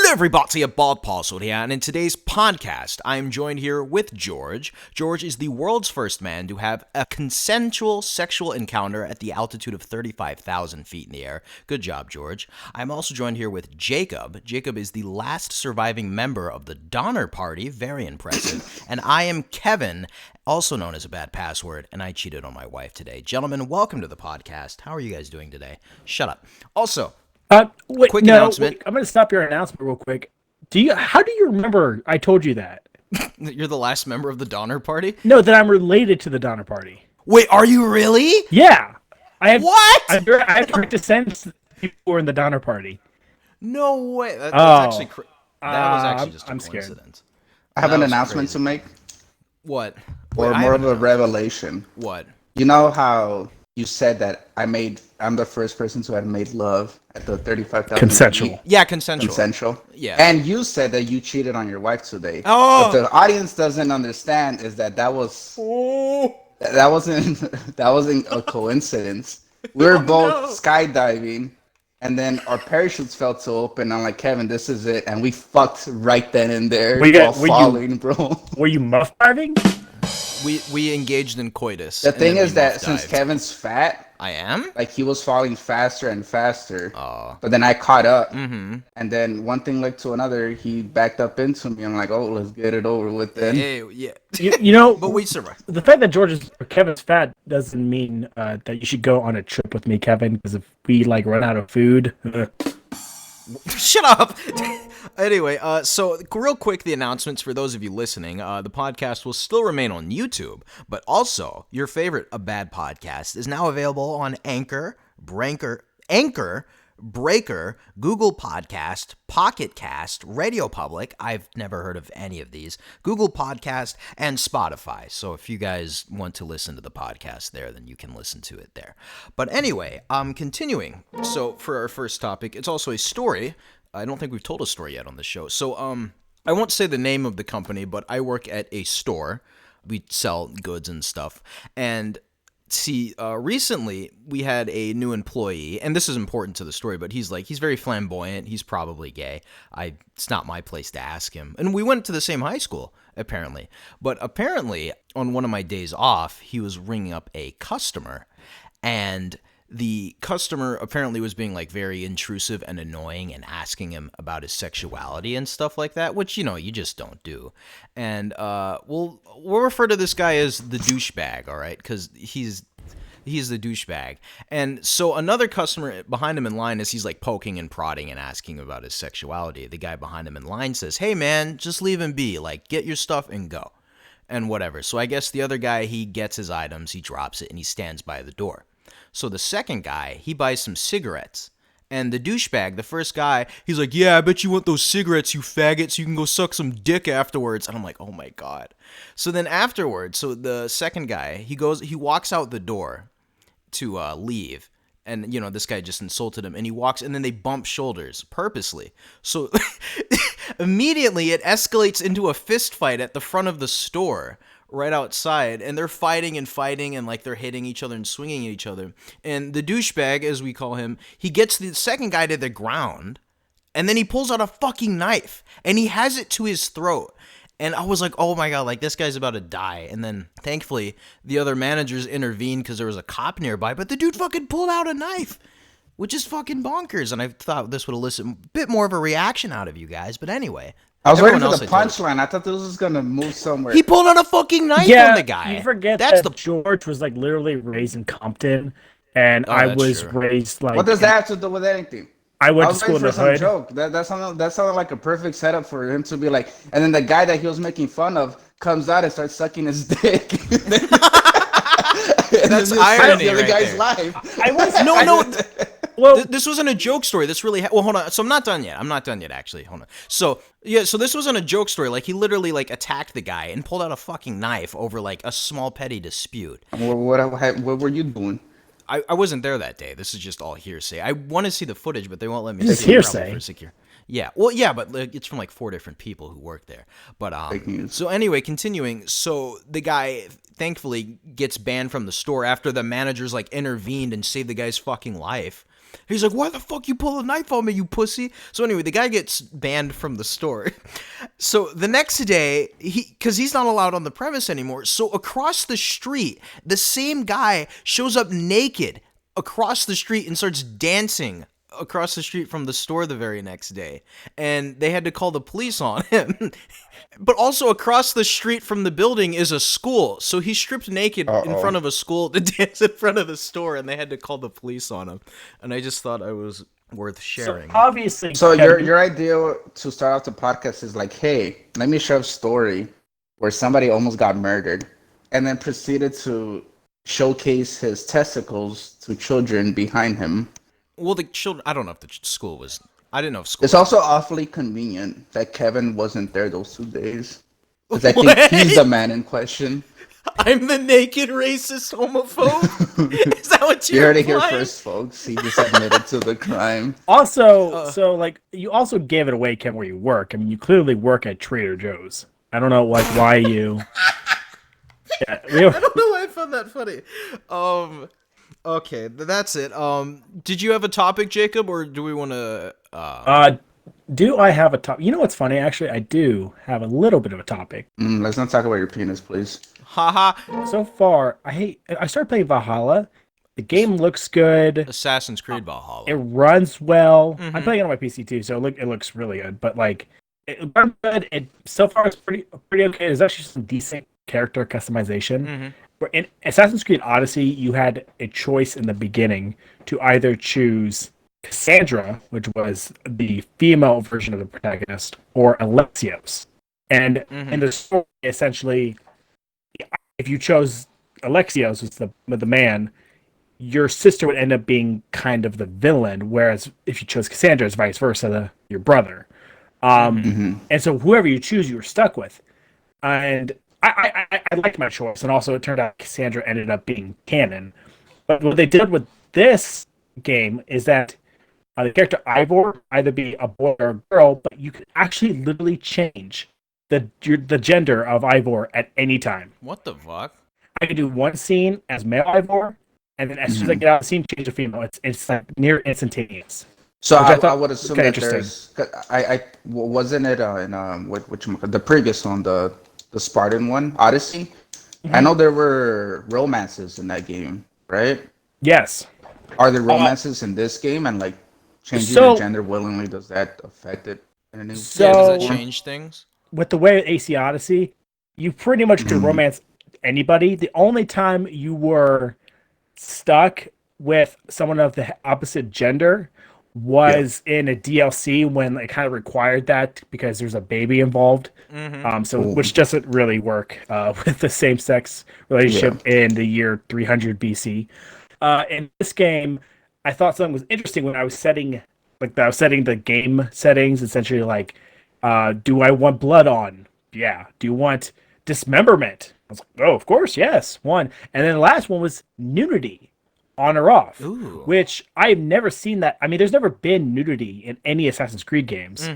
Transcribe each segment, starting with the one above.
Hello everybody, a Bald Parcel here, and in today's podcast, I am joined here with George. George is the world's first man to have a consensual sexual encounter at the altitude of 35,000 feet in the air. Good job, George. I'm also joined here with Jacob. Jacob is the last surviving member of the Donner Party, very impressive. And I am Kevin, also known as a bad password, and I cheated on my wife today. Gentlemen, welcome to the podcast. How are you guys doing today? Shut up. Also, quick announcement. I'm going to stop your announcement real quick. How do you remember I told you that? You're the last member of the Donner Party? No, that I'm related to the Donner Party. Wait, are you really? Yeah. What? I have direct descendants people who are in the Donner Party. No way. That was actually just a coincidence. I have an announcement to make. What? Or more of a revelation. What? You know how you said that I'm the first person to have made love at the 35,000 consensual. Yeah, consensual. Consensual. Yeah. And you said that you cheated on your wife today. Oh. What the audience doesn't understand is that that wasn't a coincidence. We were both skydiving, and then our parachutes fell to open. I'm like, Kevin, this is it, and we fucked right then and there while falling, bro. Were you muff diving? We engaged in coitus. The thing is that since Kevin's fat, I am? Like, he was falling faster and faster. Oh. But then I caught up. Mm-hmm. And then one thing led to another. He backed up into me. I'm like, oh, let's get it over with then. Hey, yeah. You know, but we survived. The fact that Kevin's fat doesn't mean that you should go on a trip with me, Kevin, because if we, run out of food... Shut up! Anyway, so real quick, the announcements for those of you listening. The podcast will still remain on YouTube, but also your favorite A Bad Podcast is now available on Anchor, Breaker, Google Podcast, Pocket Cast, Radio Public. I've never heard of any of these. Google Podcast and Spotify. So if you guys want to listen to the podcast there, then you can listen to it there. But anyway, continuing. So for our first topic, it's also a story. I don't think we've told a story yet on the show. So I won't say the name of the company, but I work at a store. We sell goods and stuff. And see, recently we had a new employee, and this is important to the story, but he's very flamboyant. He's probably gay. It's not my place to ask him. And we went to the same high school, apparently. But apparently, on one of my days off, he was ringing up a customer, and the customer apparently was being very intrusive and annoying and asking him about his sexuality and stuff like that, which, you just don't do. And we'll refer to this guy as the douchebag, all right? Because he's the douchebag. And so another customer behind him in line, as he's poking and prodding and asking about his sexuality, the guy behind him in line says, "Hey man, just leave him be. Get your stuff and go." And whatever. So I guess the other guy, he gets his items, he drops it, and he stands by the door. So the second guy, he buys some cigarettes. And the douchebag, the first guy, he's like, "Yeah, I bet you want those cigarettes, you faggot, so you can go suck some dick afterwards." And I'm like, oh my God. So then afterwards, so the second guy, he walks out the door to leave. And, this guy just insulted him. And he walks, and then they bump shoulders purposely. So immediately it escalates into a fist fight at the front of the store. Right outside, and they're fighting and they're hitting each other and swinging at each other. And the douchebag, as we call him, he gets the second guy to the ground, and then he pulls out a fucking knife, and he has it to his throat. And I was like, oh my God, this guy's about to die. And then thankfully the other managers intervened because there was a cop nearby, but the dude fucking pulled out a knife, which is fucking bonkers. And I thought this would elicit a bit more of a reaction out of you guys, but anyway. I was waiting for the punchline. I thought this was going to move somewhere. He pulled out a fucking knife on the guy. You forget that George was literally raised in Compton, and I was raised What does that have to do with anything? I went to school in the hood. Joke. That sounded like a perfect setup for him to be and then the guy that he was making fun of comes out and starts sucking his dick. That's irony. The other guy's life. Well, this wasn't a joke story. This really hold on. So I'm not done yet. Actually. Hold on. So this wasn't a joke story. He literally attacked the guy and pulled out a fucking knife over a small petty dispute. What were you doing? I wasn't there that day. This is just all hearsay. I want to see the footage, but they won't let me. It's hearsay. Yeah. Well, yeah, but it's from 4 different people who work there. But so anyway, continuing. So the guy thankfully gets banned from the store after the managers intervened and saved the guy's fucking life. He's like, why the fuck you pull a knife on me, you pussy? So anyway, the guy gets banned from the store. So the next day, because he's not allowed on the premise anymore, so across the street, the same guy shows up naked across the street and starts dancing across the street from the store the very next day. And they had to call the police on him. But also across the street from the building is a school. So he stripped naked in front of a school to dance in front of the store, and they had to call the police on him. And I just thought it was worth sharing. So obviously, So your idea to start off the podcast is like, hey, let me share a story where somebody almost got murdered, and then proceeded to showcase his testicles to children behind him. Well, the children, I don't know if the school was, I didn't know if school. It's also awfully convenient that Kevin wasn't there those 2 days. Because I think he's the man in question. I'm the naked racist homophobe? Is that what You you're heard it here implying? first, folks. He just admitted to the crime. Also, so like you also gave it away, Kevin, where you work. I mean, you clearly work at Trader Joe's. I don't know like why you. Yeah, I don't know why I found that funny. Okay, that's it. Did you have a topic, Jacob, or do we want to? Do I have a topic? You know what's funny? Actually, I do have a little bit of a topic. Let's not talk about your penis, please. Haha. So far, I started playing Valhalla. The game looks good. Assassin's Creed Valhalla. It runs well. Mhm. I'm playing it on my PC too, so it looks really good. But like, it runs good. So far it's pretty okay. There's actually some decent character customization. Mhm. In Assassin's Creed Odyssey, you had a choice in the beginning to either choose Cassandra, which was the female version of the protagonist, or Alexios. And in the story, essentially, if you chose Alexios, who's the man, your sister would end up being kind of the villain, whereas if you chose Cassandra, it's vice versa, your brother. And so whoever you choose, you were stuck with. And I liked my choice, and also it turned out Cassandra ended up being canon. But what they did with this game is that the character Ivor either be a boy or a girl, but you could actually literally change the gender of Ivor at any time. What the fuck? I could do one scene as male Ivor, and then as soon as I get out of the scene, change to female. It's like near instantaneous. So Which I would assume kinda that there's. Wasn't it in the previous one, the Spartan one, Odyssey? I know there were romances in that game, right? Yes. Are there romances in this game, and like changing So- your gender willingly, does that affect it in any So- Yeah, does that form? change things? With the way AC Odyssey, you pretty much could romance anybody. The only time you were stuck with someone of the opposite gender was in a DLC when it kind of required that because there's a baby involved. Which doesn't really work with the same-sex relationship in the year 300 BC. In this game, I thought something was interesting when I was setting the game settings, essentially like, do I want blood on? Yeah. Do you want dismemberment? I was like, oh, of course, yes, one. And then the last one was nudity, on or off. Ooh. Which I've never seen that. I mean, there's never been nudity in any Assassin's Creed games.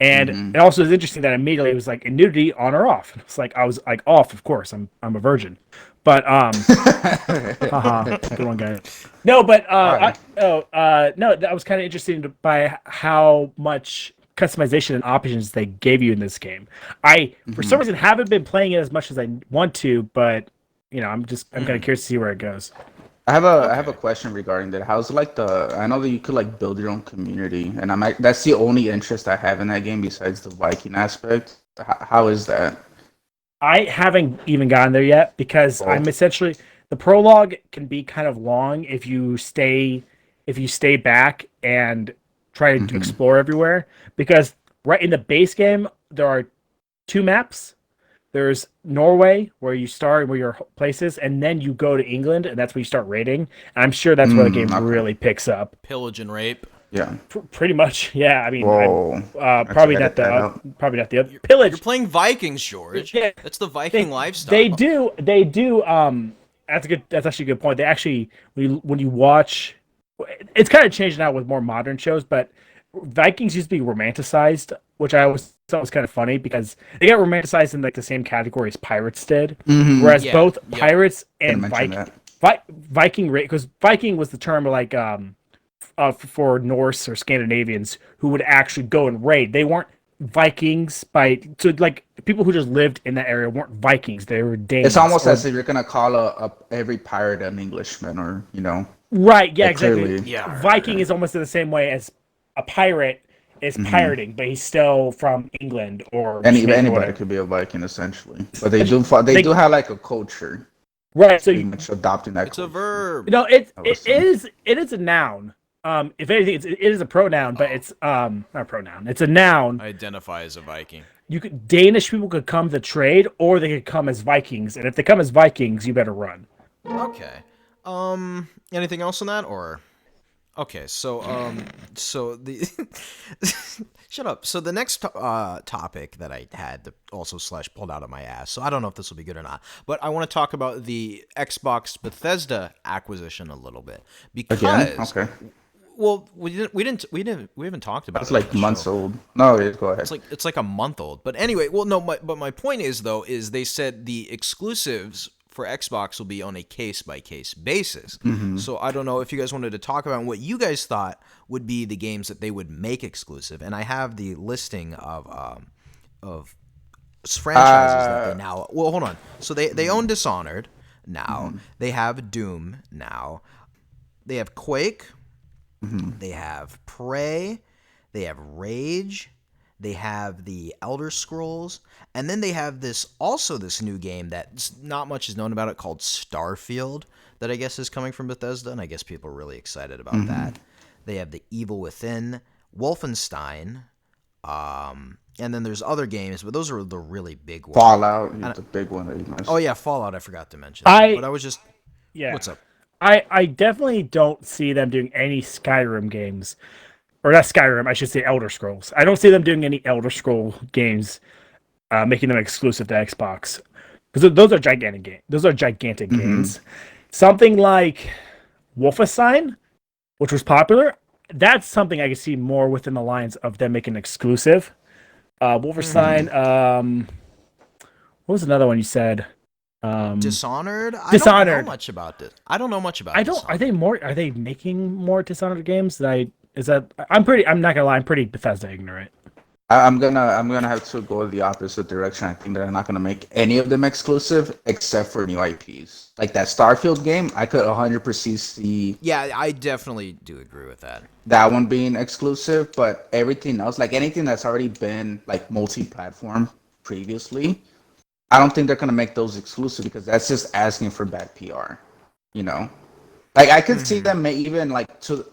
And it also is interesting that immediately it was like nudity on or off. It's like I was like off, of course. I'm a virgin. But haha, good one, guy. No, but no, that was kind of interesting by how much customization and options they gave you in this game. I for some reason haven't been playing it as much as I want to, but I'm kind of curious to see where it goes. I have a question regarding that. How's like I know that you could like build your own community, and that's the only interest I have in that game besides the Viking aspect. How is that? I haven't even gotten there yet because I'm essentially the prologue can be kind of long if you stay back and try to explore everywhere, because right in the base game there are 2 maps. There's Norway, where you start, where your place is, and then you go to England, and that's where you start raiding. And I'm sure that's where the game really picks up. Pillage and rape. Yeah. Pretty much, yeah. I mean, Probably probably not the other pillage. You're playing Vikings, George. Yeah. That's the Viking lifestyle. They do. That's actually a good point. They actually, when you watch, it's kind of changed now with more modern shows, but Vikings used to be romanticized, which I always thought was kind of funny because they got romanticized in like the same category as pirates did. Whereas both pirates and Viking, because Viking was the term like for Norse or Scandinavians who would actually go and raid. They weren't Vikings like people who just lived in that area weren't Vikings. They were Danes. It's almost as if you're gonna call every pirate an Englishman, or right? Yeah, like exactly. clearly. Yeah. Viking is almost in the same way as a pirate is pirating, but he's still from England or Anybody could be a Viking essentially, but they do have like a culture, right? So pretty much adopting that. It's a verb. No, it is a noun. If anything, it is a pronoun, but it's not a pronoun. It's a noun. Identify as a Viking. Danish people could come to trade, or they could come as Vikings. And if they come as Vikings, you better run. Okay. Anything else on that, or? Okay, so the shut up. So the next topic that I had also / pulled out of my ass. So I don't know if this will be good or not, but I want to talk about the Xbox Bethesda acquisition a little bit because okay. Well, we haven't talked about It's it. like months old. No, go ahead. It's like a month old. But anyway, well, no, but my point is they said the exclusives for Xbox will be on a case-by-case basis. Mm-hmm. So I don't know if you guys wanted to talk about what you guys thought would be the games that they would make exclusive. And I have the listing of franchises that they now... Well, hold on. So they own Dishonored now. Mm-hmm. They have Doom now. They have Quake. Mm-hmm. They have Prey. They have Rage. They have the Elder Scrolls, and then they have this new game that not much is known about it called Starfield that I guess is coming from Bethesda, and I guess people are really excited about that. They have the Evil Within, Wolfenstein, and then there's other games, but those are the really big ones. Fallout is the big one that you mentioned. Oh yeah, Fallout. I forgot to mention that, but I was just what's up? I definitely don't see them doing any Skyrim games. Or not Skyrim, I should say Elder Scrolls. I don't see them doing any Elder Scroll games, making them exclusive to Xbox. Because those are gigantic games. Those are gigantic games. Something like Wolfenstein, which was popular, that's something I can see more within the lines of them making exclusive. Wolfenstein, what was another one you said? Dishonored? Dishonored. I don't know much about this. I don't know much about it. Are they making more Dishonored games I'm not gonna lie, I'm pretty Bethesda ignorant. I'm gonna have to go the opposite direction. I think they're not gonna make any of them exclusive except for new IPs. Like that Starfield game, I could 100% see. Yeah, I definitely do agree with that. That one being exclusive, but everything else, like anything that's already been like multi-platform previously, I don't think they're gonna make those exclusive because that's just asking for bad PR. Like I could see them even like to.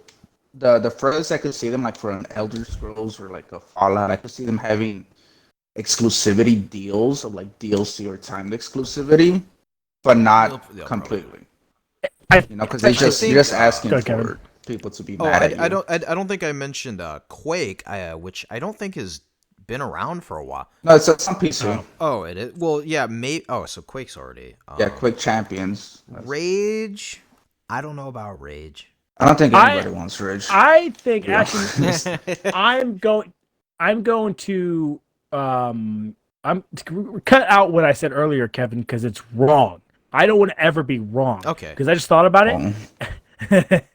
The furthest I could see them, like for an Elder Scrolls or like a Fallout, I could see them having exclusivity deals of like DLC or timed exclusivity, but not completely. Because they're just asking for people to be mad at you. I don't think I mentioned Quake, which I don't think has been around for a while. No, it's on PC. Oh, it is. Well, yeah, so Quake's already. Quake Champions. Rage. I don't know about Rage. I don't think anybody wants Rage. I think actually, I'm going to cut out what I said earlier, Kevin, because it's wrong. I don't want to ever be wrong. Okay. Because I just thought about it.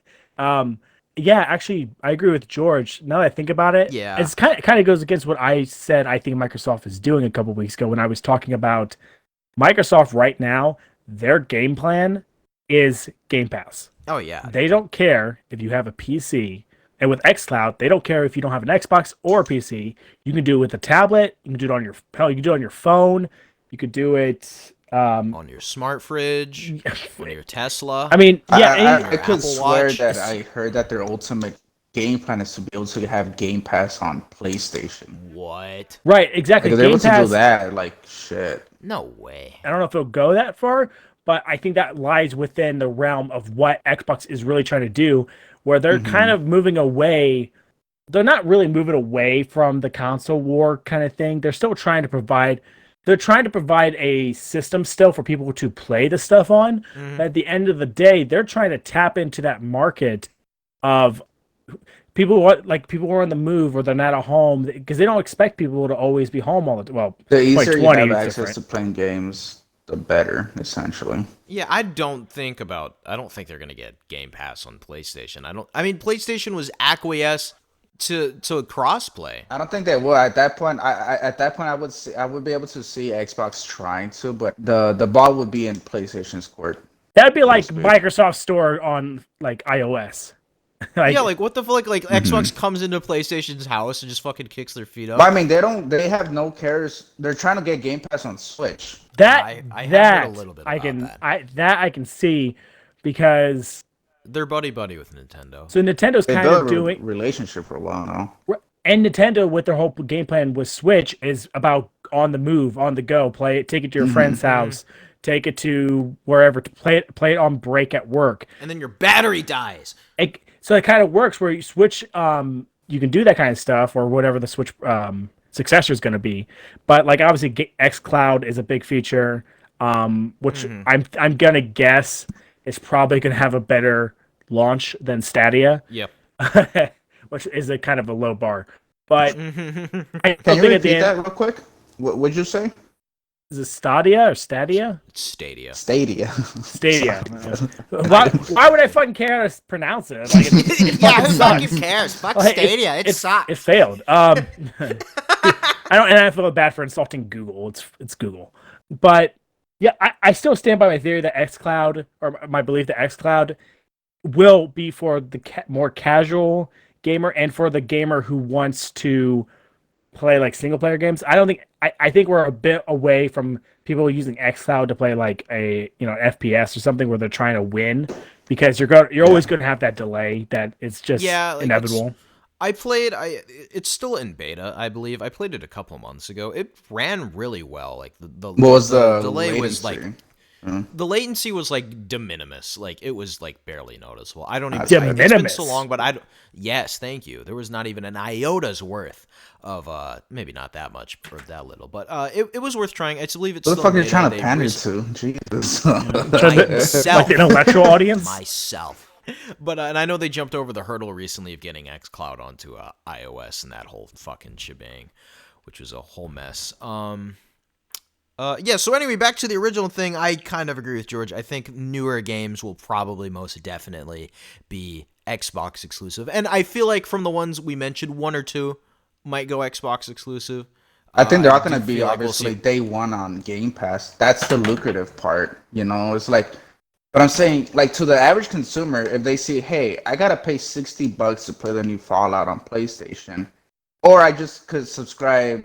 Yeah, actually, I agree with George. Now that I think about it, it's kind of goes against what I said. I think Microsoft is doing a couple weeks ago when I was talking about Microsoft right now. Their game plan is Game Pass. Oh, yeah. They don't care if you have a PC. And with xCloud, they don't care if you don't have an Xbox or a PC. You can do it with a tablet. You can do it on your phone. You could do it on your smart fridge, on your Tesla. I mean, I could swear that I heard that their ultimate game plan is to be able to have Game Pass on PlayStation. What? Right, exactly. Because they're able to do that, like shit. No way. I don't know if it'll go that far. But I think that lies within the realm of what Xbox is really trying to do, where they're kind of moving away. They're not really moving away from the console war kind of thing. They're still trying to provide. They're trying to provide a system still for people to play the stuff on. But at the end of the day, they're trying to tap into that market of people who are on the move or they're not at home because they don't expect people to always be home all the time. Well, the easier you have access to playing games, the better, essentially. Yeah, I don't think they're gonna get Game Pass on PlayStation. I mean, PlayStation was acquiesce to crossplay. I don't think they will. At that point, I would be able to see Xbox trying to, but the ball would be in PlayStation's court. That'd be like Microsoft Store on like iOS. Yeah, like what the fuck? Like Xbox comes into PlayStation's house and just fucking kicks their feet up. But I mean, they have no cares. They're trying to get Game Pass on Switch. I have heard a little bit about that. I can see because they're buddy with Nintendo. So Nintendo's They kind built of a doing relationship for a while now. and Nintendo with their whole game plan with Switch is about on the move, on the go, play it, take it to your friend's house, take it to wherever to play it on break at work. And then your battery dies. So it kind of works where you Switch you can do that kind of stuff or whatever the Switch successor is going to be. But like obviously xCloud is a big feature which I'm going to guess is probably going to have a better launch than Stadia. Yep. Which is a kind of a low bar. But Can you repeat that real quick? What would you say? Is it Stadia or Stadia? Stadia. Stadia. Why would I fucking care how to pronounce it? Like, it who fucking cares? Fuck like, Stadia. It sucks. It failed. I feel bad for insulting Google. It's Google. But yeah, I still stand by my theory that xCloud, or my belief that xCloud will be for the more casual gamer and for the gamer who wants to play like single player games. I think we're a bit away from people using xCloud to play like a FPS or something where they're trying to win, because you're always going to have that delay that it's just inevitable. It's still in beta, I believe. I played it a couple months ago. It ran really well. Like the delay latency? Was like the latency was like de minimis. Like it was like barely noticeable. I don't even. It's been so long, but yes, thank you. There was not even an iota worth of maybe not that much or that little, but it was worth trying. I believe it's. What the fuck are you trying to pander to? Jesus. Like an intellectual audience. Myself. But and I know they jumped over the hurdle recently of getting xCloud onto iOS and that whole fucking shebang, which was a whole mess. Yeah, so anyway, back to the original thing. I kind of agree with George. I think newer games will probably most definitely be Xbox exclusive. And I feel like from the ones we mentioned, one or two might go Xbox exclusive. I think they're all going to be obviously day one on Game Pass. That's the lucrative part. It's like, but I'm saying, like, to the average consumer, if they see, hey, I got to pay $60 to play the new Fallout on PlayStation, or I just could subscribe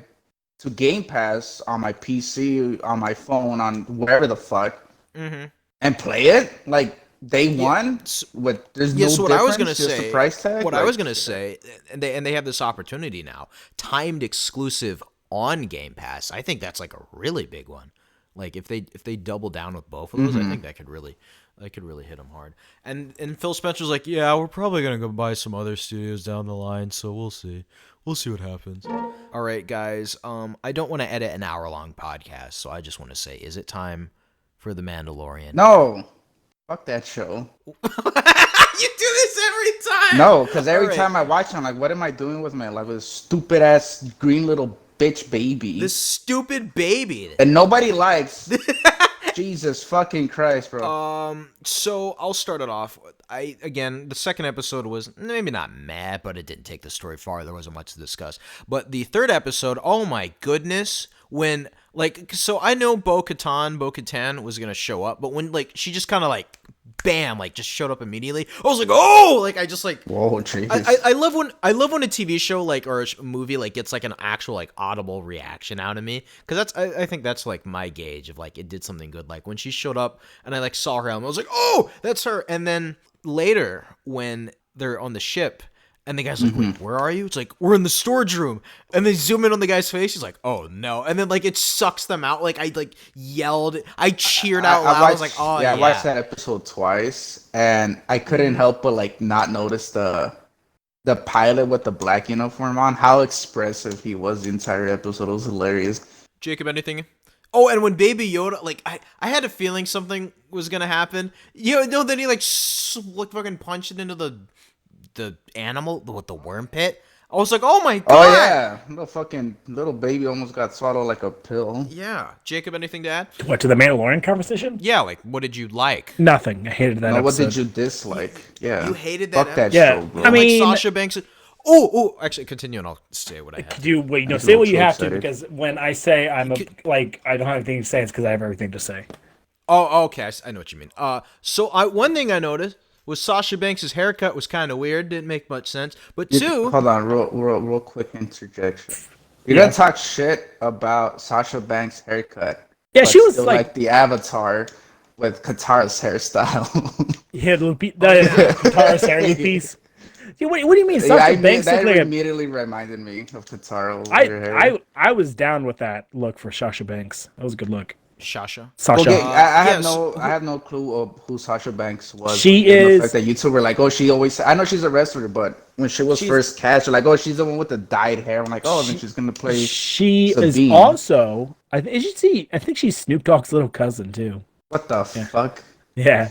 to Game Pass on my PC, on my phone, on wherever the fuck, and play it like day one. There's no so what difference. I was gonna just say, the price tag. What I was gonna say, and they have this opportunity now, timed exclusive on Game Pass. I think that's like a really big one. Like if they double down with both of those, I think that could really hit them hard. And Phil Spencer's like, yeah, we're probably gonna go buy some other studios down the line, so we'll see. We'll see what happens. All right, guys. I don't want to edit an hour-long podcast, so I just want to say, is it time for The Mandalorian? No. Fuck that show. You do this every time. No, because every time I watch it, I'm like, what am I doing with my life? With this stupid-ass green little bitch baby. This stupid baby. And nobody likes. Jesus fucking Christ, bro. So I'll start it off. The second episode was maybe not mad, but it didn't take the story far. There wasn't much to discuss. But the third episode, oh my goodness, when so I know Bo-Katan was gonna show up, but when she just kind of bam, just showed up immediately. I was like, oh, I just whoa, jeez. I love when a TV show or a movie gets an actual audible reaction out of me, because I think that's my gauge of it did something good. When she showed up and I saw her, I was like, oh, that's her. And then later when they're on the ship and the guy's like, wait, where are you? It's like, we're in the storage room. And they zoom in on the guy's face. He's like, oh no. And then it sucks them out. I yelled, I cheered out loud. I was like, oh yeah. I watched that episode twice and I couldn't help but not notice the pilot with the black uniform on, how expressive he was the entire episode. It was hilarious. Jacob, anything? Oh, and when Baby Yoda, I had a feeling something was gonna happen. Then he fucking punched it into the animal with the worm pit. I was like, oh my god. Oh yeah, the fucking little baby almost got swallowed like a pill. Yeah. Jacob, anything to add? What, to the Mandalorian conversation? Yeah, like, what did you like? Nothing. I hated that No, what episode. did you dislike? Yeah, You hated that Fuck that Yeah, show, bro. I mean- like Sasha Banks. Oh, actually, continue and I'll say what I have. Do wait, no, I'm say what you so have to, excited. because when I say I don't have anything to say, it's because I have everything to say. Oh, okay. I know what you mean. So one thing I noticed was Sasha Banks' haircut was kind of weird. Didn't make much sense. But two, Hold on, real quick interjection. You're Yeah. gonna talk shit about Sasha Banks' haircut. Yeah, but she was still like the Avatar with Katara's hairstyle. hit Lupi, the Katara's hair piece. Yeah, what do you mean? Sasha Banks that looked like a, immediately reminded me of Katara with her hair. I was down with that look for Sasha Banks. That was a good look. Sasha. Sasha. Okay, I have yes. I have no clue of who Sasha Banks was. She given the is- fact that YouTube were like, oh, she always. I know she's a wrestler, but when she was first cast, you're like, oh, she's the one with the dyed hair. I'm like, oh, then she's gonna play. She is Sabine. also. I think she's Snoop Dogg's little cousin too. What the fuck? Yeah.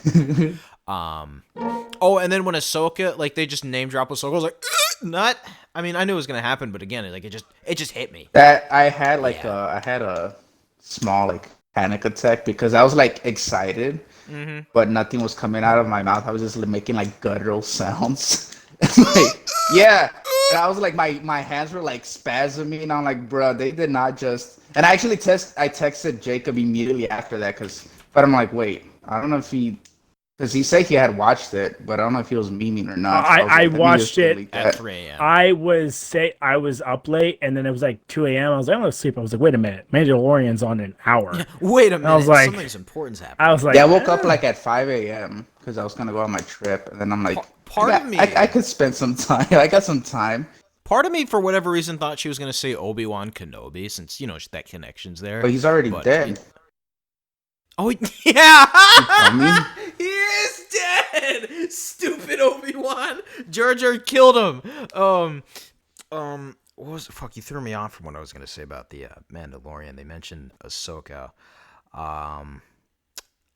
Oh, and then when Ahsoka, like they just name drop Ahsoka, I was like, nut. I mean, I knew it was gonna happen, but again, it just hit me. That I had I had a small panic attack because I was excited, but nothing was coming out of my mouth. I was just making guttural sounds. Yeah. And I was like, my hands were spasming, and I'm like, bro, they did not just. And I actually I texted Jacob immediately after that but I'm like, wait, I don't know if because he said he had watched it, but I don't know if he was memeing or not. So I let me watched just it delete At that. 3 a.m. I was up late, and then it was 2 a.m. I was like, I'm gonna sleep. I was like, wait a minute, Mandalorian's on in an hour. Wait a minute. I was like- Something's important's happening. I was like, Yeah, I woke up at 5 a.m. because I was gonna go on my trip, and then I'm like, Part of me- I could spend some time. I got some time. Part of me, for whatever reason, thought she was gonna say Obi-Wan Kenobi, since that connection's there. But he's already dead. Oh yeah, dummy. he is dead. Stupid Obi-Wan. Jar Jar killed him. What was it? Fuck, you threw me off from what I was gonna say about the Mandalorian. They mentioned Ahsoka.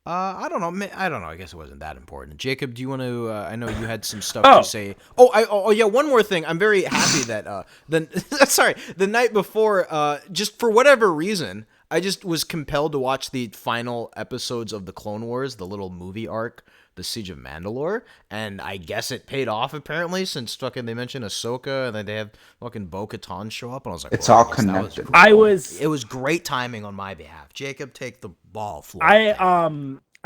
I don't know. I don't know. I guess it wasn't that important. Jacob, do you want to? I know you had some stuff to say. Oh, yeah. One more thing. I'm very happy that the night before, just for whatever reason, I just was compelled to watch the final episodes of the Clone Wars, the little movie arc, the Siege of Mandalore, and I guess it paid off apparently, since fucking they mentioned Ahsoka and then they have fucking Bo-Katan show up, and I was like, It's well, all I guess that was connected. It was great timing on my behalf. Jacob, take the ball. Floor. I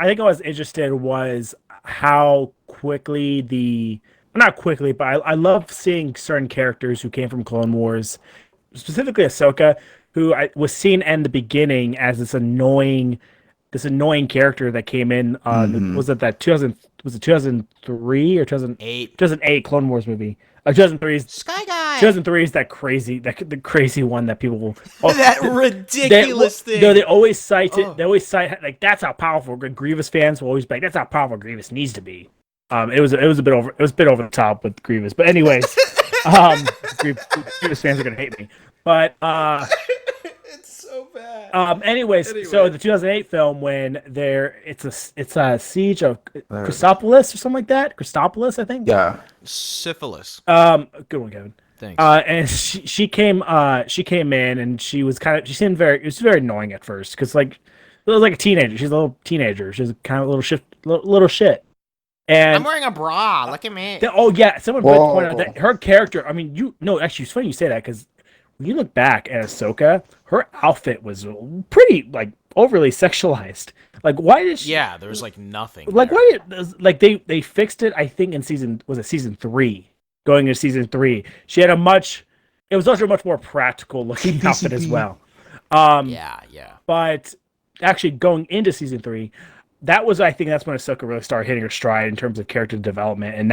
think I was interested was how quickly not quickly, but I love seeing certain characters who came from Clone Wars, specifically Ahsoka, who I was seen in the beginning as this annoying character that came in. Was it 2003 or 2008 Clone Wars movie? 2003 Sky Guy. 2003 is the crazy one that people That ridiculous thing. No, they always cite it. They always cite that's how powerful Grievous fans will always be like, that's how powerful Grievous needs to be. It was a bit over the top with Grievous, but anyways, Grievous fans are gonna hate me. But it's so bad. anyways, so the 2008 film when it's a siege of Chrysopolis or something like that. Chrysopolis, I think. Yeah. Syphilis. Good one, Kevin. Thanks. And she came in and she seemed very annoying at first because it was like a teenager. She's a little teenager. She's kind of a little shit. And I'm wearing a bra. Look at me. Someone pointed out that her character. I mean, actually, it's funny you say that because when you look back at Ahsoka, her outfit was pretty overly sexualized. Why did she? Yeah, there was nothing. Why did they fixed it? I think in season 3. Going into season 3, she had it was also a much more practical looking outfit as well. Yeah. But actually going into season 3, I think that's when Ahsoka really started hitting her stride in terms of character development. And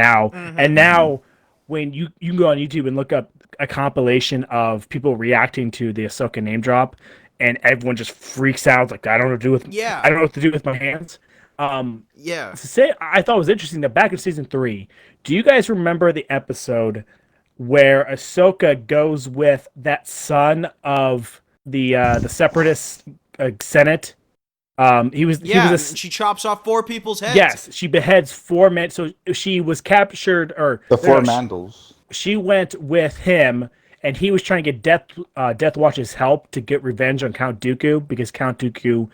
now, when you can go on YouTube and look up a compilation of people reacting to the Ahsoka name drop, and everyone just freaks out I don't know what to do with I don't know what to do with my hands. To say, I thought it was interesting that back in season 3, do you guys remember the episode where Ahsoka goes with that son of the Separatist Senate? She chops off 4 people's heads. Yes, she beheads 4 men. So she was captured, or The four Mandals. she went with him, and he was trying to get Death Watch's help to get revenge on Count Dooku because Count Dooku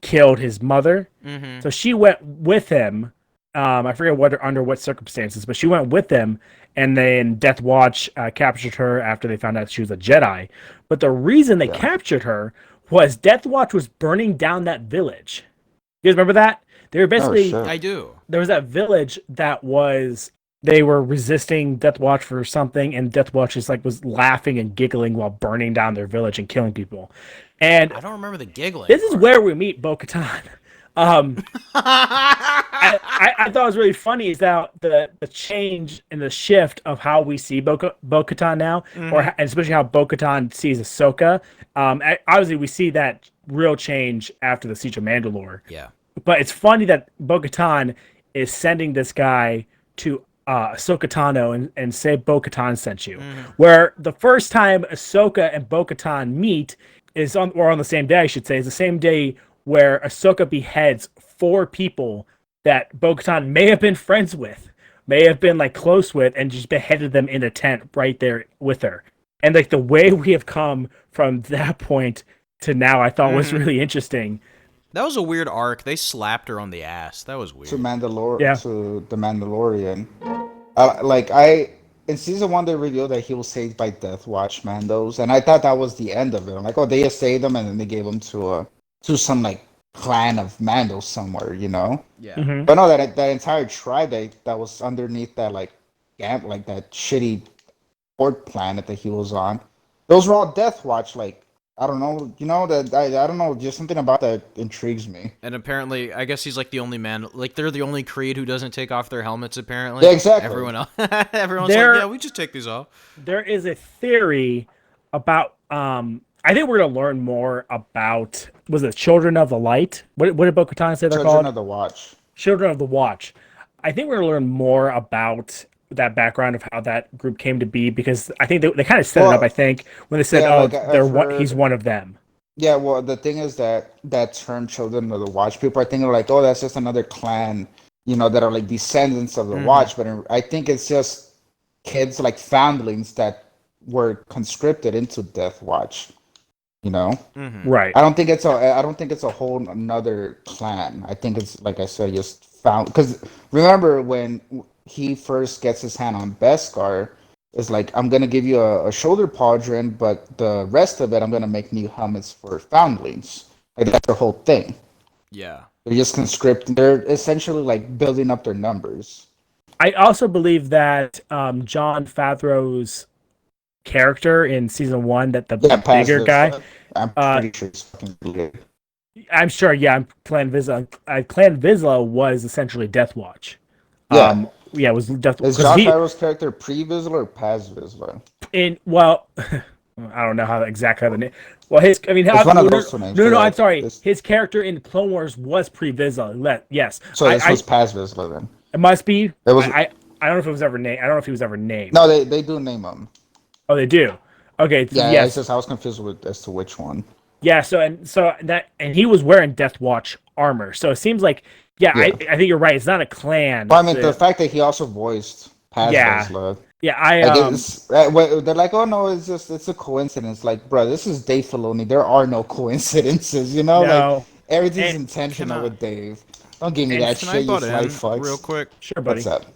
killed his mother. Mm-hmm. So she went with him. I forget under what circumstances, but she went with him, and then Death Watch captured her after they found out she was a Jedi. But the reason they captured her was Death Watch was burning down that village. You guys remember that? They were basically. Oh, shit. I do. There was that village that was. They were resisting Death Watch for something, and Death Watch was laughing and giggling while burning down their village and killing people. And I don't remember the giggling. this is where we meet Bo-Katan. I thought it was really funny is that the change and the shift of how we see Bo-Katan now, and especially how Bo-Katan sees Ahsoka. Obviously, we see that real change after the Siege of Mandalore. Yeah. But it's funny that Bo-Katan is sending this guy to Ahsoka Tano and say Bo-Katan sent you. Where the first time Ahsoka and Bo-Katan meet is on the same day, I should say, is the same day where Ahsoka beheads 4 people that Bo-Katan may have been friends with, may have been close with, and just beheaded them in a tent right there with her. And the way we have come from that point to now, I thought was really interesting. That was a weird arc. They slapped her on the ass. That was weird. To the Mandalorian. In season 1 they revealed that he was saved by Death Watch Mandos, and I thought that was the end of it. I'm like, oh, they just saved him, and then they gave him to some clan of Mandos somewhere, Yeah. Mm-hmm. But no, that entire tribe that was underneath that that shitty port planet that he was on, those were all Death Watch. I don't know, I don't know, just something about that intrigues me. And apparently, I guess he's the only man, they're the only Creed who doesn't take off their helmets, apparently. Yeah, exactly. Everyone's yeah, we just take these off. There is a theory about, I think we're going to learn more about, was it Children of the Light? What did Bo-Katan say they're called? Children of the Watch. Children of the Watch. I think we're going to learn more about that background of how that group came to be, because I think they kind of set it up, I think, when they said, he's one of them. Yeah, well, the thing is that term Children of the Watch, people are thinking oh, that's just another clan, that are descendants of the Watch, but I think it's just kids, foundlings that were conscripted into Death Watch, Right. I don't think it's a whole another clan. I think it's, like I said, just found, because remember when he first gets his hand on Beskar, it's I'm going to give you a shoulder pauldron, but the rest of it, I'm going to make new helmets for foundlings. That's their whole thing. Yeah. They're just conscripting. They're essentially building up their numbers. I also believe that Jon Favreau's character in season 1, that the bigger guy, I'm pretty sure it's fucking good. I'm sure, Clan Vizsla. Clan Vizsla was essentially Death Watch. Yeah. It was Death Watch. Is Jon Favreau's character pre-Vizsla or past-Vizsla? I don't know how exactly the name. Well, it's one of those two names. No, I'm sorry. His character in Clone Wars was pre-Vizsla. Yes. So this was past Vizsla then. It must be. It was. I don't know if it was ever named. I don't know if he was ever named. No, they do name him. Oh, they do. Okay. Yeah. Yes. It's just I was confused as to which one. Yeah. And he was wearing Death Watch armor. So it seems like. Yeah. I think you're right. It's not a clan. Well, I mean, the fact that he also voiced past Vizsla. Yeah, they're like, oh no, it's a coincidence. Bro, this is Dave Filoni. There are no coincidences, No. Everything's intentional with Dave. Don't give me that shit. Can I butt in fucks. real quick? Sure, buddy. What's up?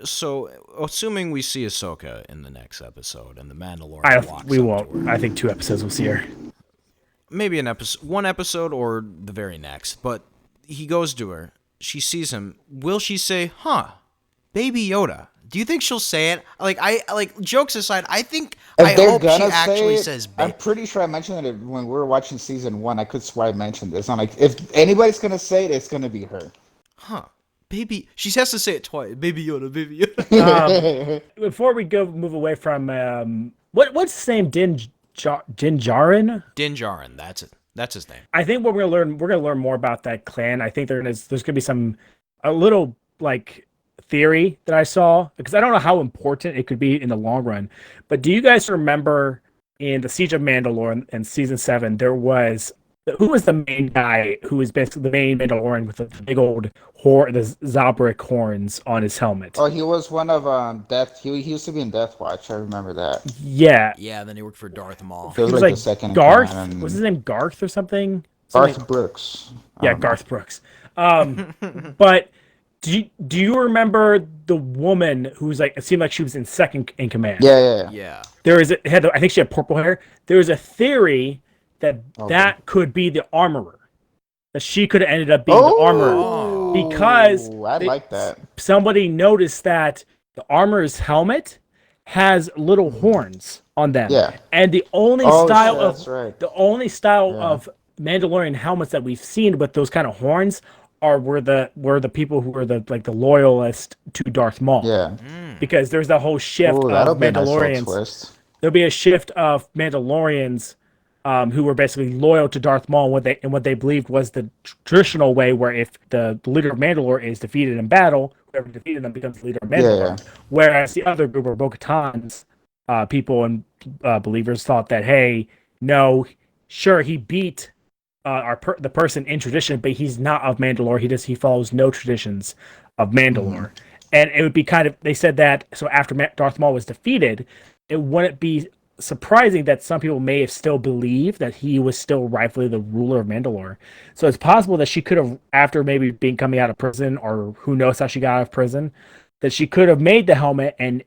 So, assuming we see Ahsoka in the next episode and the Mandalorian we won't. I think 2 episodes we'll see her. Maybe one episode or the very next. But he goes to her. She sees him. Will she say, "Huh, Baby Yoda"? Do you think she'll say it? Jokes aside, I hope she actually says baby. I'm pretty sure I mentioned it when we were watching season 1. I could swear I mentioned this. I'm if anybody's gonna say it, it's gonna be her. Huh. Baby, she has to say it twice. Baby Yoda, Baby Yoda. Before we move away from what's his name? Din Djarin? Din Djarin, that's it. That's his name. I think we're gonna learn more about that clan. I think there's gonna be a little theory that I saw, because I don't know how important it could be in the long run. But do you guys remember in the Siege of Mandalore in season 7, there was who was the main guy who was basically the main Mandalorian with the big old the Zabrak horns on his helmet? Oh, he was one of Death. He used to be in Death Watch. I remember that. Yeah, Yeah, then he worked for Darth Maul. He was he was like like the second in Garth. command. Was his name Garth or something? Garth Brooks. I Yeah, don't know. Garth Brooks. But do you remember the woman who's like, it seemed like she was in second in command? Yeah. Yeah. There is I think she had purple hair. There is a theory that that could be the armorer. That she could have ended up being the armorer because I like that. somebody noticed that the armorer's helmet has little horns on them. Yeah. And the only style of that's right. the only style of Mandalorian helmets that we've seen with those kind of horns were the people who were the loyalist to Darth Maul. Yeah. Because there's that whole shift Ooh, of that'll be a nice little Mandalorians. twist. There'll be a shift of Mandalorians who were basically loyal to Darth Maul, what they believed was the traditional way, where if the leader of Mandalore is defeated in battle, whoever defeated them becomes the leader of Mandalore. Yeah. Whereas the other group of Bo-Katan's people and believers thought that, hey, no, sure, he beat the person in tradition, but he's not of Mandalore. He follows no traditions of Mandalore. And it would be they said that, so after Darth Maul was defeated, it wouldn't be surprising that some people may have still believed that he was still rightfully the ruler of Mandalore. So it's possible that she could have, after maybe coming out of prison, or who knows how she got out of prison, that she could have made the helmet and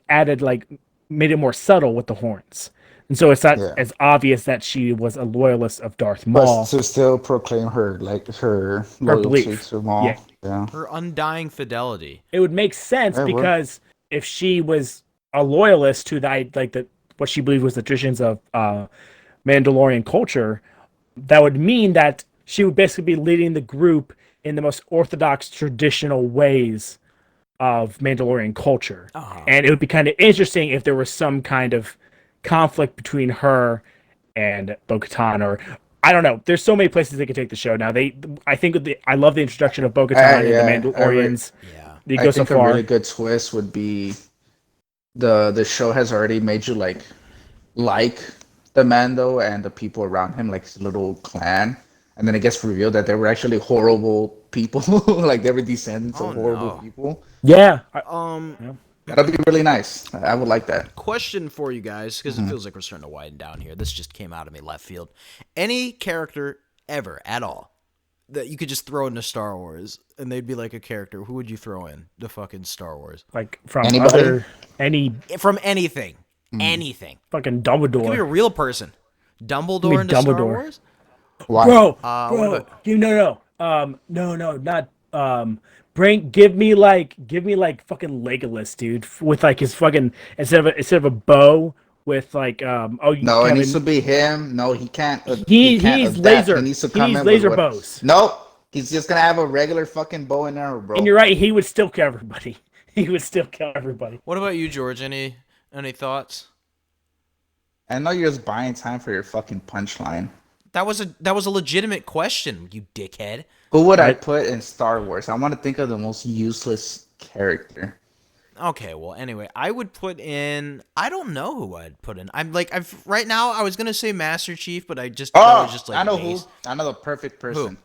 made it more subtle with the horns. And so it's not as obvious that she was a loyalist of Darth Maul. But to still proclaim her loyalty to Maul. Yeah. Her undying fidelity. It would make sense because if she was a loyalist to what she believed was the traditions of Mandalorian culture, that would mean that she would basically be leading the group in the most orthodox traditional ways of Mandalorian culture. And it would be kind of interesting if there was some kind of conflict between her and Bo-Katan, or I don't know. There's so many places they could take the show now. I love the introduction of Bo-Katan and the Mandalorians. I think a really good twist would be the show has already made you like the Mando and the people around him, like his little clan, and then it gets revealed that they were actually horrible people, like they were descendants of horrible people. Yeah. That'll be really nice. I would like that. Question for you guys, because it feels like we're starting to widen down here. This just came out of me left field. Any character ever at all that you could just throw into Star Wars and they'd be like a character, who would you throw in to fucking Star Wars? Like from anybody? From anything. Anything. Fucking Dumbledore. It could be a real person. Dumbledore into Star Wars? Why? Bro, give me fucking Legolas, dude, with like his fucking instead of a bow with like it needs to be him. No, he can't. He's laser. He needs to come he's in laser with bows. Nope, he's just gonna have a regular fucking bow and arrow, bro. And you're right. He would still kill everybody. What about you, George? Any thoughts? I know you're just buying time for your fucking punchline. That was a legitimate question, you dickhead. Who would I put in Star Wars? I want to think of the most useless character. Okay, well, anyway, I would put in. I don't know who I'd put in. Right now. I was gonna say Master Chief, but I know who. I know the perfect person. Who?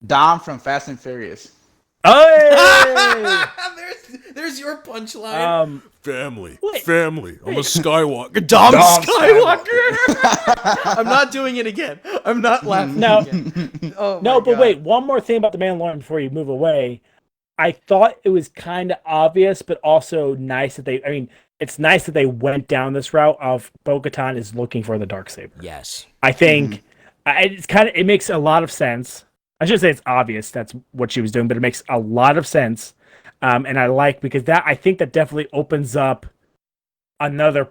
Dom from Fast and Furious. Hey! There's your punchline. Family. I'm a Skywalker. Dom Skywalker. I'm not doing it again. I'm not laughing. No, again. But wait. One more thing about the Mandalorian before you move away. I thought it was kind of obvious, but also nice that it's nice that they went down this route of Bo-Katan is looking for the Darksaber. Yes. I think it makes a lot of sense. I should say it's obvious that's what she was doing, but it makes a lot of sense. And I like, because I think that definitely opens up another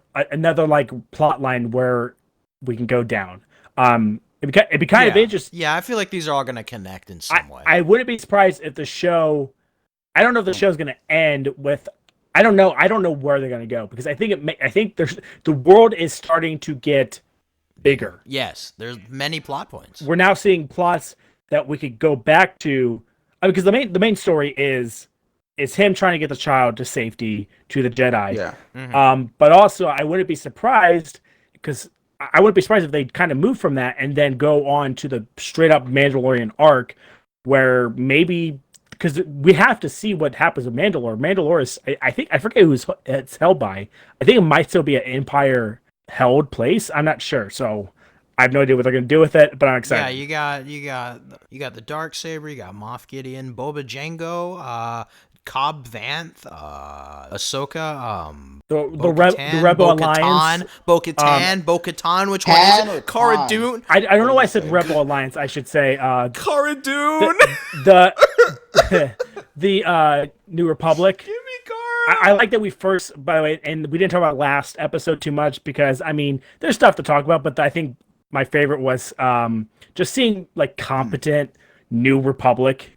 like plot line where we can go down. It'd be kind of interesting. Yeah, I feel like these are all going to connect in some way. I wouldn't be surprised if the show. I don't know if the show's going to end with. I don't know where they're going to go, because I think the world is starting to get bigger. Yes, there's many plot points. We're now seeing plots that we could go back to, because the main story is him trying to get the child to safety to the Jedi. Yeah. But also I wouldn't be surprised, because I wouldn't be surprised if they kind of move from that and then go on to the straight up Mandalorian arc, where maybe because we have to see what happens with Mandalore. Mandalore is, I think, I forget who's it's held by. I think it might still be an Empire held place. I'm not sure, so I have no idea what they're gonna do with it, but I'm excited. Yeah, you got the Darksaber, you got Moff Gideon, Boba Jango, Cobb Vanth, Ahsoka, The Rebel Alliance, Bo-Katan, which one is it? Cara Dune. I don't know why I said Rebel Alliance. I should say Cara Dune. The New Republic. Give me Cara. I like that we first, by the way, and we didn't talk about last episode too much because I mean there's stuff to talk about, but I think my favorite was just seeing like competent New Republic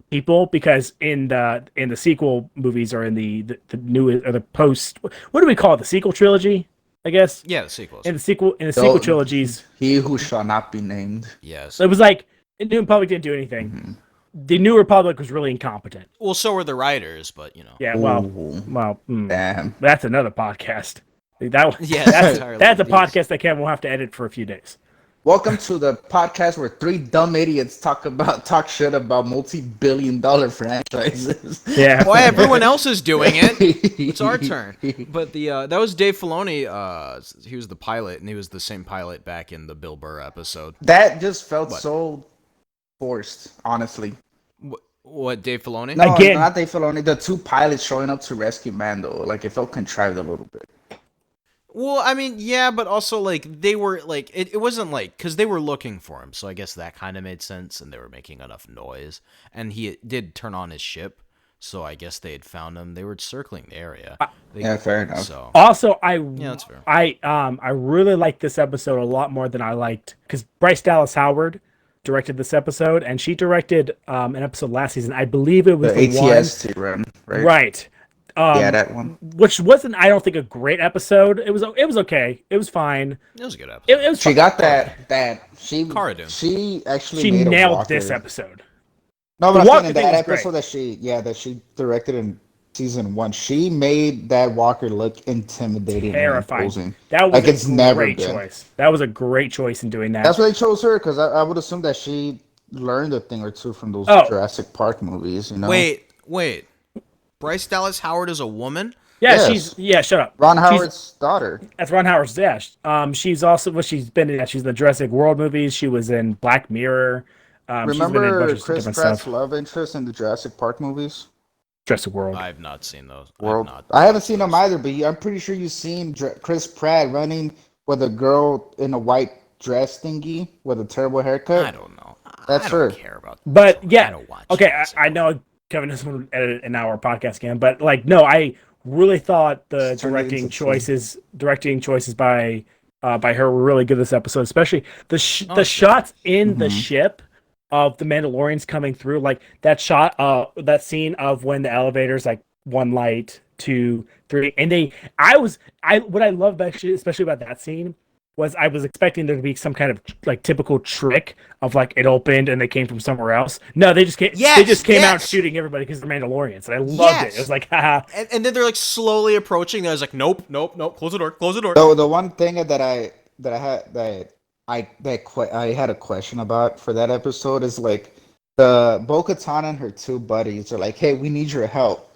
people, because in the sequel movies or in the new or the post, what do we call it, the sequel trilogy, I guess. Yeah, the sequels. In the sequel trilogies, he who shall not be named. Yes. So it was like New Republic didn't do anything. Mm-hmm. The New Republic was really incompetent. Well, so were the writers, but you know. Yeah, Damn. That's another podcast. That's a podcast that Kevin will have to edit for a few days. Welcome to the podcast where three dumb idiots talk shit about multi-billion-dollar franchises. Yeah. Well, everyone else is doing it. It's our turn. But that was Dave Filoni. He was the pilot, and he was the same pilot back in the Bill Burr episode. That just felt so forced, honestly. What, Dave Filoni? No, again, not Dave Filoni. The two pilots showing up to rescue Mando. Like, it felt contrived a little bit. Well, I mean, yeah, but also, like, they were, like, it wasn't, like, because they were looking for him, so I guess that kind of made sense, and they were making enough noise, and he did turn on his ship, so I guess they had found him. They were circling the area. Yeah, fair enough. So. Also, that's fair. I really liked this episode a lot more than I liked, because Bryce Dallas Howard directed this episode, and she directed an episode last season. I believe it was the ATST run, right? Right. Yeah, that one. Which wasn't, I don't think, a great episode. It was okay. It was fine. It was a good episode. She got that. She actually she nailed this episode. No, but I'm saying that episode that she directed in season 1, she made that Walker look intimidating, terrifying. And imposing. That was like a great choice. That was a great choice in doing that. That's why they chose her, because I would assume that she learned a thing or two from those Jurassic Park movies. You know? Wait. Bryce Dallas Howard is a woman? Yeah, shut up. Ron Howard's daughter. That's Ron Howard's dash. She's also she's been in. She's in the Jurassic World movies. She was in Black Mirror. Remember Chris Pratt's love interest in the Jurassic Park movies? Jurassic World. I've not seen those. I haven't seen them either, but I'm pretty sure you've seen Chris Pratt running with a girl in a white dress thingy with a terrible haircut. I don't know. That's her. I don't her. care about. But yeah, I don't watch. Okay, I know Kevin doesn't want to edit an hour podcast again, but like, no, I really thought the directing choices by her were really good this episode, especially the shots in the ship of the Mandalorians coming through, like that shot, that scene of when the elevators, like 1 light, 2, 3, and what I love especially about that scene was I was expecting there to be some kind of like typical trick of like it opened and they came from somewhere else. No, they just came. They just came out shooting everybody because they're Mandalorians, and I loved it. It was like, haha. And then they're like slowly approaching. And I was like, nope, close the door. So the one thing that I had a question about for that episode is like the Bo-Katan and her two buddies are like, hey, we need your help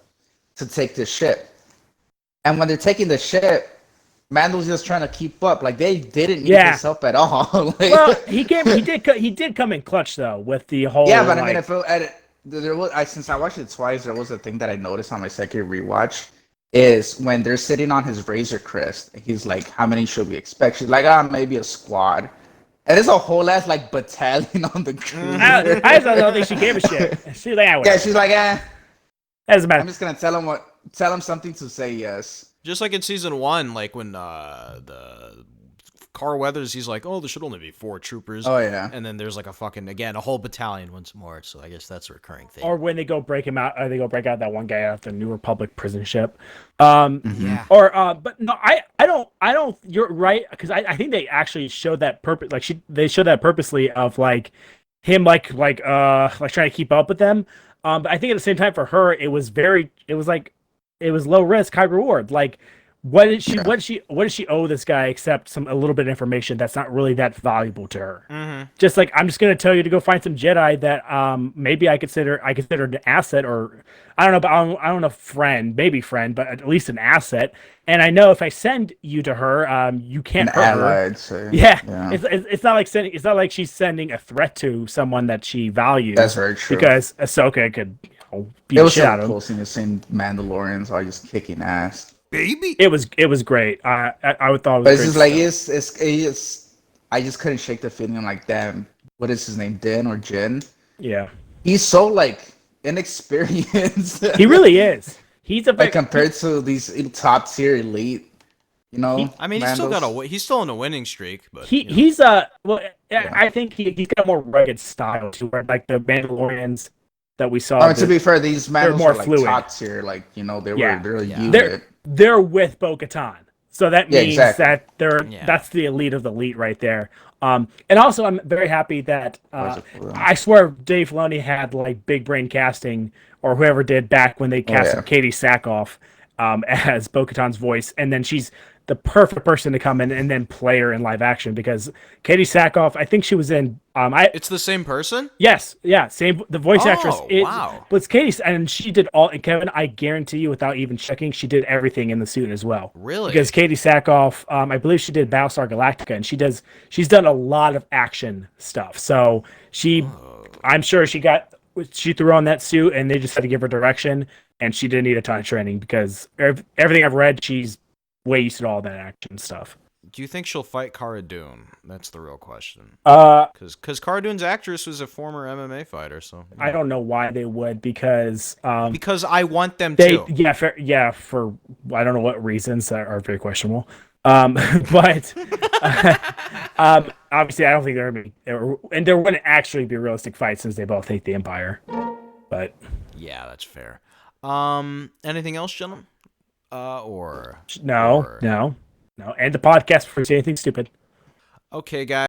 to take this ship, and when they're taking the ship, Mando's just trying to keep up. Like, they didn't need his help at all. Like, well, he did come in clutch though with the whole. Yeah, but I mean, since I watched it twice, there was a thing that I noticed on my second rewatch is when they're sitting on his Razor Crest. He's like, "How many should we expect?" She's like, maybe a squad." And there's a whole ass like battalion on the crew. I don't think she gave a shit. She's like, she's like, doesn't matter. I'm just gonna tell him something to say yes. Just like in season 1, like when the Carl Weathers, he's like, oh, there should only be 4 troopers. Oh, yeah. And then there's like a whole battalion once more. So I guess that's a recurring thing. Or when they go break him out, they go break out that one guy out of the New Republic prison ship. Yeah. But no, I don't. You're right, because I think they actually showed that purpose. Like they showed that purposely of like him like trying to keep up with them. But I think at the same time for her, it was low risk, high reward. Like what did she what does she owe this guy except a little bit of information that's not really that valuable to her? Mm-hmm. Just like, I'm just gonna tell you to go find some Jedi that maybe I consider an asset, or I don't know, but I don't know, maybe friend, but at least an asset. And I know if I send you to her, you can't An hurt her. ally, I'd say. Yeah, Yeah. It's not like it's not like she's sending a threat to someone that she values. That's very true. Because Ahsoka could beat It the was shit so out of him. cool seeing the same Mandalorians all just kicking ass. Baby. It was great. I thought it was But great it's just like stuff. I just couldn't shake the feeling. Like, damn, what is his name, Din or Jin? Yeah, He's so like inexperienced. he really is. He's a like compared to these top tier elite. You know, I mean, he's still in a winning streak, but he's I think he's got a more rugged style to where, like, the Mandalorians that we saw. I mean, to be fair, these Mandals more are like fluid. top tier. Like, you know, they Yeah. were really they're with Bo-Katan, so that means exactly. that that's the elite of the elite right there. And also, I'm very happy that I swear Dave Filoni had like big brain casting, or whoever did, back when they casted Katie Sackhoff as Bo-Katan's voice, and then she's the perfect person to come in and then play her in live action, because Katie Sackhoff, I think she was in it's the same person? Yes, yeah, same. The voice actress. Wow. But it's Katie, and she did all. And Kevin, I guarantee you, without even checking, she did everything in the suit as well. Really? Because Katie Sackhoff, I believe she did Battlestar Galactica, and she's done a lot of action stuff. So I'm sure she threw on that suit, and they just had to give her direction, and she didn't need a ton of training, because everything I've read, she's way used to all that action stuff. Do you think she'll fight Cara Dune? That's the real question. Because Cara Dune's actress was a former MMA fighter, so I don't know why they would, because I want them they to. For I don't know what reasons that are very questionable. But obviously I don't think there would be, and there wouldn't actually be a realistic fight, since they both hate the Empire. But yeah, that's fair. Anything else, gentlemen? No. End the podcast before you say anything stupid. Okay, guys.